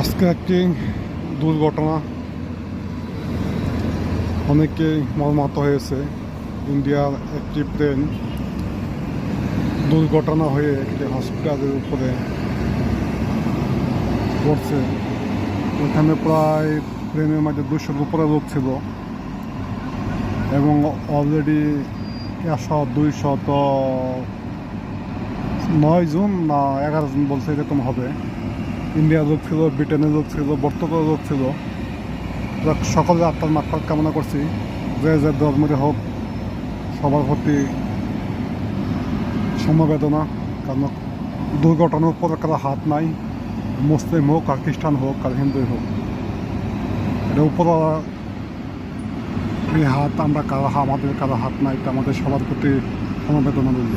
আজকে একটি দুর্ঘটনা, অনেকেই মর্মাহত হয়েছে। ইন্ডিয়ার একটি প্লেন দুর্ঘটনা হয়ে একটি হসপিটালের উপরে পড়ছে। ওখানে প্রায় প্লেনের মধ্যে 200-র উপরে লোক ছিল এবং অলরেডি 209 জন না 11 জন বলছে, এরকম হবে। ইন্ডিয়ার লোক ছিল, ব্রিটেনের লোক ছিল, বর্তমানের লোক ছিল। সকলের আত্মার মাগফিরাত কামনা করছি। যে যে ধর্মের হোক, সবার প্রতি সমবেদনা। কারণ দুর্ঘটনার উপর কারো হাত নাই, মুসলিম হোক আর খ্রিস্টান হোক আর হিন্দুই হোক, এটা উপর এই হাত, আমরা কারো আমাদের কারো হাত নাই, এটা আমাদের সবার প্রতি সমবেদনা রইল।